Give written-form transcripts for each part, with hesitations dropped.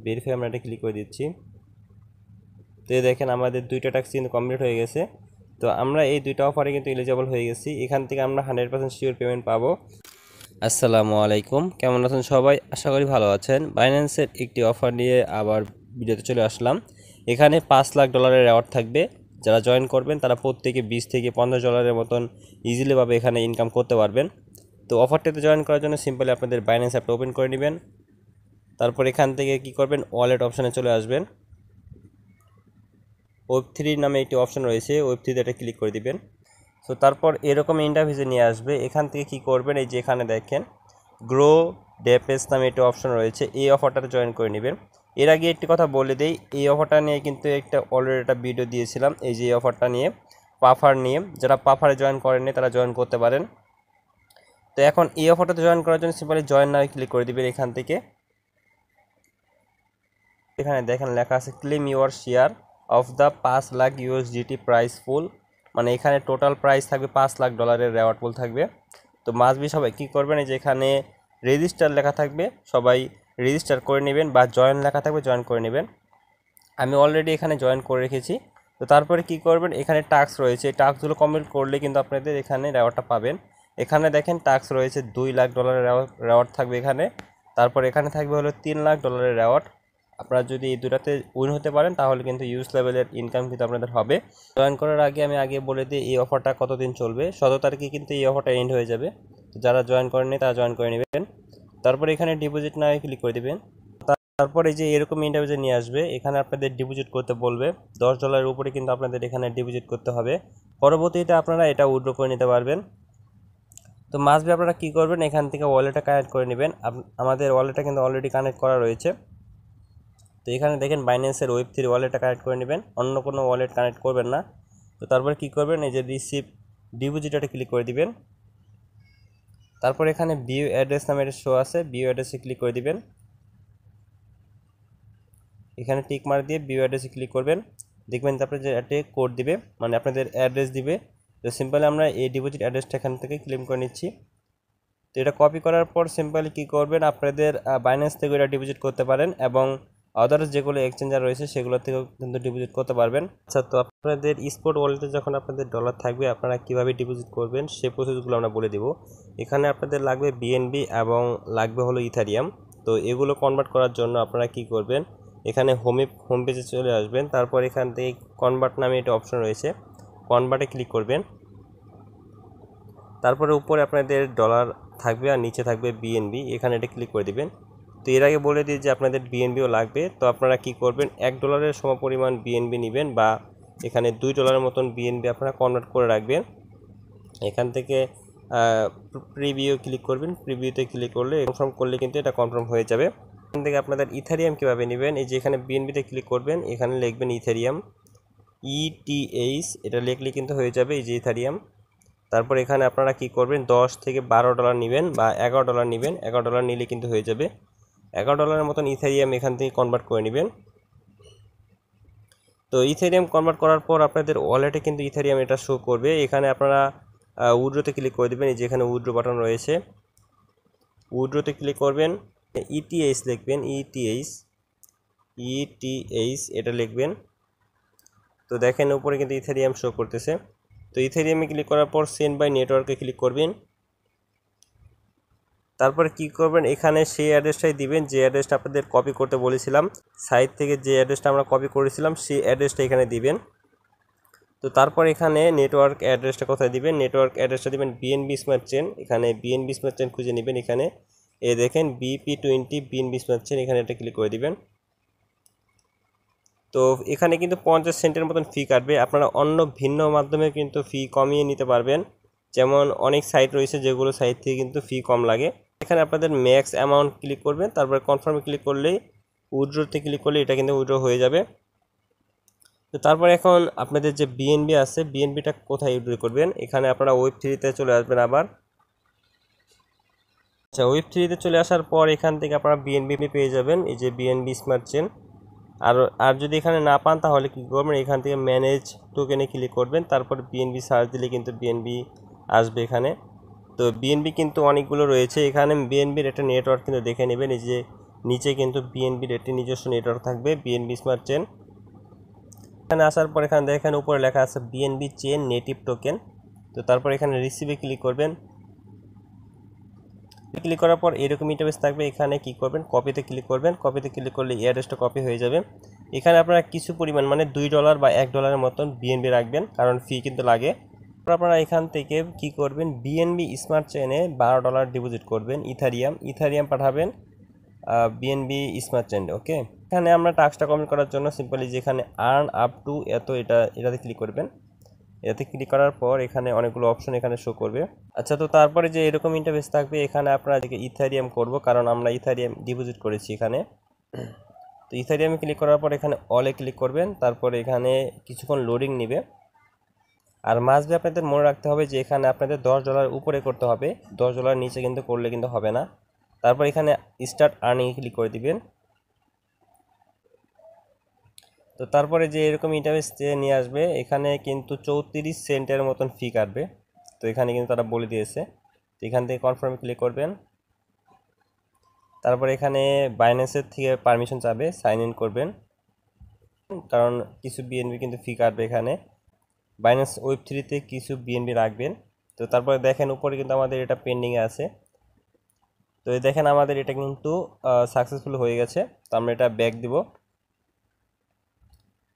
Verify আমরা এটা click করে দিচ্ছি। তো এই দেখেন আমাদের 2টা টাস্ক কিন্তু কমপ্লিট হয়ে গেছে। তো আমরা এই 2টা অফারে কিন্তু এলিজিবল হয়ে গেছি। এখান থেকে আমরা 100% শিওর পেমেন্ট পাবো। আসসালামু আলাইকুম, কেমন আছেন সবাই? আশা করি ভালো আছেন। বাইন্যান্সের একটি অফার নিয়ে আবার ভিডিওতে চলে আসলাম। এখানে $5,00,000 অ্যাওয়ার্ড থাকবে। যারা জয়েন করবেন তারা প্রত্যেকে $20 থেকে $15 মতন ইজিলিভাবে এখানে ইনকাম করতে পারবেন। তো অফারটাতে জয়েন করার জন্য সিম্পলি আপনাদের বাইন্যান্স অ্যাপটা ওপেন করে নেবেন। তারপর এখান থেকে কি করবেন, ওয়ালেট অপশানে চলে আসবেন। Web3 নামে একটি অপশন রয়েছে, Web3 এটা ক্লিক করে দিবেন। তো তারপর এরকম ইন্টারফেসে নিয়ে আসবে। এখান থেকে কি করবেন, এই যে এখানে দেখেন গ্রো ডেপেস নামে একটি অপশন রয়েছে, এই অফারটাতে জয়েন করে নেবেন। এর আগে একটি কথা বলে দেই, এই অফারটা নিয়ে কিন্তু অলরেডি একটা ভিডিও দিয়েছিলাম, এই যে এই অফারটা নিয়ে, পাফার নিয়ে। যারা পাফারে জয়েন করেননি তারা জয়েন করতে পারেন। তো এখন এই অফারটাতে জয়েন করার জন্য সিম্পলি জয়েন নামে ক্লিক করে দিবেন। এখান থেকে এখানে দেখেন লেখা আছে claim your share of the $5,00,000 prize pool, মানে এখানে টোটাল প্রাইস থাকবে $5,00,000 রেওয়ার্ড পুল থাকবে। তো মাসবি সবাই কী করবেন, এই যে এখানে রেজিস্টার লেখা থাকবে, সবাই রেজিস্টার করে নেবেন, বা জয়েন লেখা থাকবে জয়েন করে নেবেন। আমি অলরেডি এখানে জয়েন করে রেখেছি। তো তারপরে কি করবেন, এখানে টাস্ক রয়েছে, এই টাস্কগুলো কমপ্লিট করলে কিন্তু আপনাদের এখানে রেওয়ার্ডটা পাবেন। এখানে দেখেন টাস্ক রয়েছে $2,00,000 রেওয়ার্ড থাকবে এখানে। তারপর এখানে থাকবে হলো $3,00,000 রেওয়ার্ড। আপনারা যদি এই দুটাতে উইন হতে পারেন তাহলে কিন্তু ইউজ লেভেলের ইনকাম কিন্তু আপনাদের হবে। জয়েন করার আগে আমি বলে দিই এই অফারটা কতদিন চলবে। 17 তারিখে কিন্তু এই অফারটা এন্ড হয়ে যাবে। তো যারা জয়েন করেননি তারা জয়েন করে নেবেন। তারপর এখানে ডিপোজিট নাও ক্লিক করে দেবেন। তারপর এই যে এরকম ইন্টারভিউতে নিয়ে আসবে, এখানে আপনাদের ডিপোজিট করতে বলবে। $10 উপরে কিন্তু আপনাদের এখানে ডিপোজিট করতে হবে। পরবর্তীতে আপনারা এটা উইথড্র করে নিতে পারবেন। তো মাসবি আপনারা কী করবেন, এখান থেকে ওয়ালেটটা কানেক্ট করে নেবেন। আমাদের ওয়ালেটটা কিন্তু অলরেডি কানেক্ট করা রয়েছে। তো এখানে দেখেন বাইন্যান্সের Web3 ওয়ালেটটা কানেক্ট করে নেবেন, অন্য কোনো ওয়ালেট কানেক্ট করবেন না। তো তারপরে কী করবেন, এই যে রিসিভ ডিপোজিটটা ক্লিক করে দিবেন। তারপর এখানে ভিউ অ্যাড্রেস নামে একটা শো আছে, ভিউ অ্যাড্রেসে ক্লিক করে দিবেন। এখানে টিক মার্ক দিয়ে ভিউ অ্যাড্রেসে ক্লিক করবেন। দেখবেন যে আপনাদের একটা কোড দিবে, মানে আপনাদের অ্যাড্রেস দিবে। তো সিম্পলি আমরা এই ডিপোজিট অ্যাড্রেসটা এখান থেকে ক্লেম করে নিচ্ছি। তো এটা কপি করার পর সিম্পলি কী করবেন, আপনাদের বাইন্যান্স থেকে এটা ডিপোজিট করতে পারেন, এবং আদার্স যেগুলো এক্সচেঞ্জার রয়েছে সেগুলো থেকেও কিন্তু ডিপোজিট করতে পারবেন। আচ্ছা, তো আপনাদের স্পট ওয়ালেটে যখন আপনাদের ডলার থাকবে আপনারা কীভাবে ডিপোজিট করবেন সেই প্রসেসগুলো আমরা বলে দেব। এখানে আপনাদের লাগবে বিএনবি এবং লাগবে হলো ইথারিয়াম। তো এগুলো কনভার্ট করার জন্য আপনারা কি করবেন, এখানে হোম পেজে চলে আসবেন। তারপর এখান থেকে কনভার্ট নামে একটা অপশন রয়েছে, কনভার্টে ক্লিক করবেন। তারপরে উপরে আপনাদের ডলার থাকবে আর নিচে থাকবে বিএনবি, এখানে এটা ক্লিক করে দিবেন। তো এর আগে বলে দিই যে আপনাদের বিএনবিও লাগবে। তো আপনারা কি করবেন, $1 সমপরিমাণ বিএনবি নেবেন, বা এখানে $2 মতন বিএনবি আপনারা কনভার্ট করে রাখবেন। এখান থেকে প্রিভিউ ক্লিক করবেন, প্রিভিউতে ক্লিক করলে কনফার্ম করলে কিন্তু এটা কনফার্ম হয়ে যাবে। এখান থেকে আপনাদের ইথারিয়াম কীভাবে নেবেন, এই যে এখানে বিএনবিতে ক্লিক করবেন, এখানে লিখবেন ইথারিয়াম, ETH, এটা লিখলে কিন্তু হয়ে যাবে এই যে ইথারিয়াম। তারপর এখানে আপনারা কি করবেন, $10 থেকে $12 নেবেন, বা $11 নেবেন, $11 নিলে কিন্তু হয়ে যাবে। $11 মতন ইথারিয়াম এখান থেকে কনভার্ট করে নেবেন। তো ইথারিয়াম কনভার্ট করার পর আপনাদের ওয়ালেটে কিন্তু ইথারিয়াম এটা শো করবে। এখানে আপনারা উইথড্রোতে ক্লিক করে দেবেন, এই যে এখানে উইথড্রো বাটন রয়েছে, উইথড্রোতে ক্লিক করবেন। ETH লিখবেন, ETH এটা লিখবেন। তো দেখেন উপরে কিন্তু ইথারিয়াম শো করতেছে। তো ইথারিয়ামে ক্লিক করার পর সেন্ড বাই নেটওয়ার্কে ক্লিক করবেন। তারপরে কি করবেন, এখানে সেই অ্যাড্রেসটাই দিবেন যে অ্যাড্রেসটা আপনাদের কপি করতে বলেছিলাম, সাইট থেকে যে অ্যাড্রেসটা আমরা কপি করেছিলাম সেই অ্যাড্রেসটা এখানে দিবেন। তো তারপর এখানে নেটওয়ার্ক অ্যাড্রেসটা কোথায় দিবেন, নেটওয়ার্ক অ্যাড্রেসটা দিবেন বিএনবি স্মার্ট চেন, এখানে বিএনবি স্মার্ট চেন খুঁজে নেবেন। এখানে দেখেন BP20 বিএনবি স্মার্ট চেন, এখানে এটা ক্লিক করে দিবেন। তো এখানে কিন্তু 50 সেন্টের মতন ফি কাটবে। আপনারা অন্য ভিন্ন মাধ্যমে কিন্তু ফি কমিয়ে নিতে পারবেন, যেমন অনেক সাইট রয়েছে যেগুলো সাইট থেকে কিন্তু ফি কম লাগে। এখানে আপনাদের ম্যাক্স অ্যামাউন্ট ক্লিক করবেন, তারপরে কনফার্মে ক্লিক করলেই উইথড্রোতে ক্লিক করলে এটা কিন্তু উইথড্র হয়ে যাবে। তো তারপর এখন আপনাদের যে বিএনবি আছে, বিএনবিটা কোথায় উইথড্র করবেন, এখানে আপনারা Web3তে চলে আসবেন আবার। আচ্ছা, Web3তে চলে আসার পর এখান থেকে আপনারা বিএনবি পেয়ে যাবেন, এই যে বিএনবি স্মার্ট চেন। আর যদি এখানে না পান তাহলে কী করবেন, এখান থেকে ম্যানেজ টোকেনে ক্লিক করবেন, তারপর বিএনবি সার্চ দিলে কিন্তু বিএনবি আসবে এখানে। তো বিএনবি কিন্তু অনেকগুলো রয়েছে, এখানে বিএনবির একটা নেটওয়ার্ক কিন্তু দেখে নেবেন, এই যে নিচে কিন্তু বিএনবির একটি নিজস্ব নেটওয়ার্ক থাকবে, বিএনবি স্মার্ট চেন। এখানে আসার পর এখানে দেখেন উপরে লেখা আছে বিএনবি চেন নেটিভ টোকেন। তো তারপর এখানে রিসিভে ক্লিক করবেন। ক্লিক করার পর এরকম ইন্টারফেস থাকবে। এখানে কি করবেন, কপিতে ক্লিক করবেন। কপিতে ক্লিক করলে অ্যাড্রেসটা কপি হয়ে যাবে। এখানে আপনারা কিছু পরিমাণ মানে $2 বা $1 মতন বিএনবি রাখবেন, কারণ ফি কিন্তু লাগে। আপনারা এখান থেকে কি করবেন, বিএনবি স্মার্ট চেনে $12 ডিপোজিট করবেন, ইথারিয়াম পাঠাবেন বিএনবি স্মার্ট চেনে। ওকে, এখানে আমরা টাস্কটা কমপ্লিট করার জন্য সিম্পলি যেখানে আর্ন আপ টু এত এটাতে ক্লিক করবেন। এতে ক্লিক করার পর এখানে অনেকগুলো অপশন এখানে শো করবে। আচ্ছা, তো তারপরে যে এরকম ইন্টারফেস থাকবে, এখানে আপনারা ইথারিয়াম করব, কারণ আমরা ইথারিয়াম ডিপোজিট করেছি এখানে। তো ইথারিয়ামে ক্লিক করার পর এখানে অলে ক্লিক করবেন। তারপরে এখানে কিছুক্ষণ লোডিং নেবে। আর মাস্ট আপনাদের মনে রাখতে হবে যে এখানে আপনাদের $10 উপরে করতে হবে, $10 নিচে কিন্তু করলে কিন্তু হবে না। তারপর এখানে স্টার্ট আর্নিং ক্লিক করে দিবেন। তো তারপরে যে এরকম ইন্টারফেস নিয়ে আসবে, এখানে কিন্তু 34 সেন্টের মতন ফি কাটবে। তো এখানে কিন্তু তারা বলে দিয়েছে। তো এখান থেকে কনফার্মে ক্লিক করবেন। তারপর এখানে বাইন্যান্সের থেকে পারমিশন চাবে, সাইন ইন করবেন, কারণ কিছু বিএনবি কিন্তু ফি কাটবে এখানে। বাইন্যান্স ওয়েব3তে কিছু বিএনবি রাখবেন। তো তারপরে দেখেন উপরে কিন্তু আমাদের এটা পেন্ডিংয়ে আছে। তো দেখেন আমাদের এটা কিন্তু সাকসেসফুল হয়ে গেছে। তো আমরা এটা ব্যাক দিব।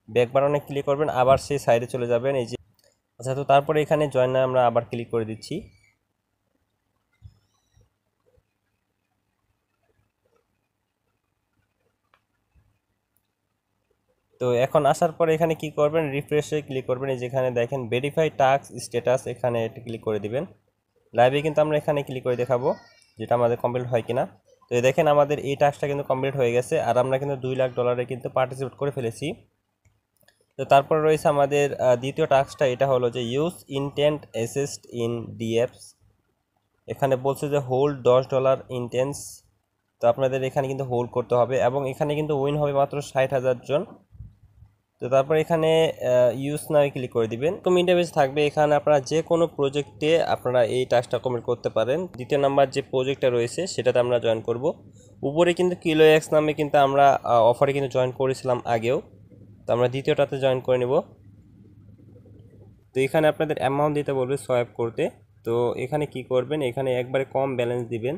ব্যাক বাটনে ক্লিক করবেন, আবার সেই সাইডে চলে যাবেন। এই যে আচ্ছা, তো তারপরে এখানে জয়েন আমরা আবার ক্লিক করে দিচ্ছি। তো এখন আসার পরে এখানে কি করবেন, রিফ্রেশে ক্লিক করবেন। এই যেখানে দেখেন ভেরিফাই টাস্ক স্ট্যাটাস, এখানে এটা ক্লিক করে দিবেন। লাইভে কিন্তু আমরা এখানে ক্লিক করে দেখাবো যেটা আমাদের কমপ্লিট হয় কিনা। তো দেখেন আমাদের এই টাস্কটা কিন্তু কমপ্লিট হয়ে গেছে, আর আমরা কিন্তু $2 লাখ কিন্তু পার্টিসিপেট করে ফেলেছি। তো তারপর রয়েছে আমাদের দ্বিতীয় টাস্কটা, এটা হলো যে ইউজ ইনটেন্ট অ্যাসিস্ট ইন ডিএপস। এখানে বলছে যে হোল্ড $10 ইনটেন্স। তো আপনাদের এখানে কিন্তু হোল্ড করতে হবে, এবং এখানে কিন্তু উইন হবে মাত্র 60,000 জন। তো তারপর এখানে ইউজ নাও ক্লিক করে দিবেন। তো ইন্টারফেস থাকবে, এখানে আপনারা যে কোনো প্রজেক্টে আপনারা এই টাস্কটা কমপ্লিট করতে পারেন। দ্বিতীয় নাম্বার যে প্রজেক্টটা রয়েছে সেটাতে আমরা জয়েন করব। উপরে কিন্তু কিলোএক্স নামে কিন্তু আমরা অফারে কিন্তু জয়েন করেছিলাম আগেও। তো আমরা দ্বিতীয়টাতে জয়েন করে নেব। তো এখানে আপনাদের অ্যামাউন্ট দিতে বলবে সোয়াইপ করতে। তো এখানে কি করবেন, এখানে একবারে কম ব্যালেন্স দিবেন।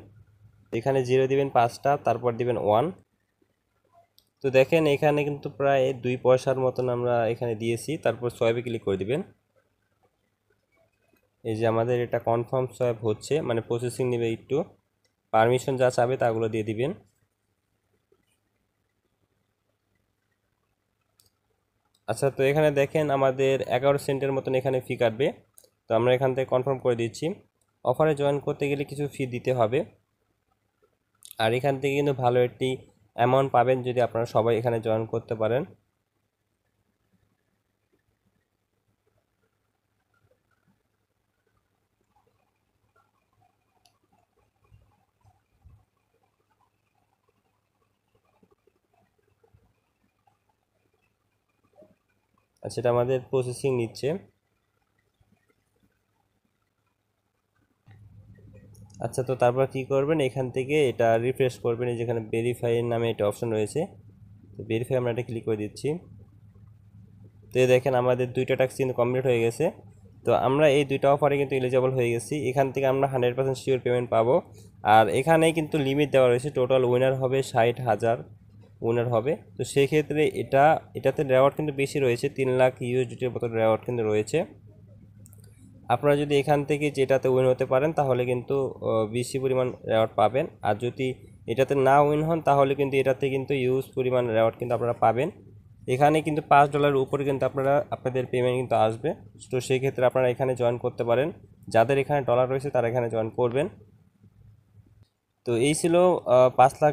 এখানে 0 দিবেন 5টা, তারপর দিবেন 1। তো দেখেন এখানে কিন্তু প্রায় 2 পয়সার মতন আমরা এখানে দিয়েছি। তারপর সোয়াইপে ক্লিক করে দিবেন। এই যে আমাদের এটা কনফার্ম সোয়াইপ হচ্ছে, মানে প্রসেসিং নেবে একটু। পারমিশন যা চাবে তাগুলো দিয়ে দিবেন। আচ্ছা, তো এখানে দেখেন আমাদের 11 সেন্টের মতন এখানে ফি কাটবে। তো আমরা এখান থেকে কনফার্ম করে দিচ্ছি। অফারে জয়েন করতে গেলে কিছু ফি দিতে হবে, আর এখান থেকে কিন্তু ভালো একটি অ্যামাউন্ট পাবেন যদি আপনারা সবাই এখানে জয়েন করতে পারেন। আচ্ছা, এটা আমাদের প্রসেসিং নিচ্ছে। আচ্ছা, তো তারপর কি করবেন, এখান থেকে এটা রিফ্রেশ করবেন। এই যেখানে ভেরিফাই নামে একটা অপশন রয়েছে, তো ভেরিফাই আমরা এটা ক্লিক করে দিচ্ছি। তো দেখেন আমাদের 2টা টাস্ক কিন্তু কমপ্লিট হয়ে গেছে। তো আমরা এই 2টা অফারে কিন্তু এলিজিবল হয়ে গেছি। এখান থেকে আমরা 100% শিওর পেমেন্ট পাবো। আর এখানেই কিন্তু লিমিট দেওয়া রয়েছে, টোটাল উইনার হবে 60,000 উইনার হবে। তো সেই ক্ষেত্রে এটাতে রেওয়ার্ড কিন্তু বেশি রয়েছে, 3 লাখ USDTর মতো রেওয়ার্ড কিন্তু রয়েছে। আপনারা যদি এখান থেকে যেটাতে উইন হতে পারেন তাহলে কিন্তু বেশি পরিমাণ রেওয়ার্ড পাবেন, আর যদি এটাতে না উইন হন তাহলে কিন্তু এটাতে কিন্তু ইউজ পরিমাণ রেওয়ার্ড কিন্তু আপনারা পাবেন। এখানে কিন্তু $5 উপরে কিন্তু আপনাদের পেমেন্ট কিন্তু আসবে। তো সেই ক্ষেত্রে আপনারা এখানে জয়েন করতে পারেন। যাদের এখানে ডলার রয়েছে তারা এখানে জয়েন করবেন। তো এই ছিল $5 লাখ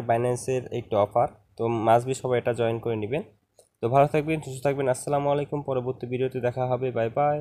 বাইন্যান্সের একটি অফার। তো মাস্ট বি সবাই এটা জয়েন করে নেবেন। তো ভালো থাকবেন, সুস্থ থাকবেন। আসসালামু আলাইকুম। পরবর্তী ভিডিওতে দেখা হবে। Bye bye.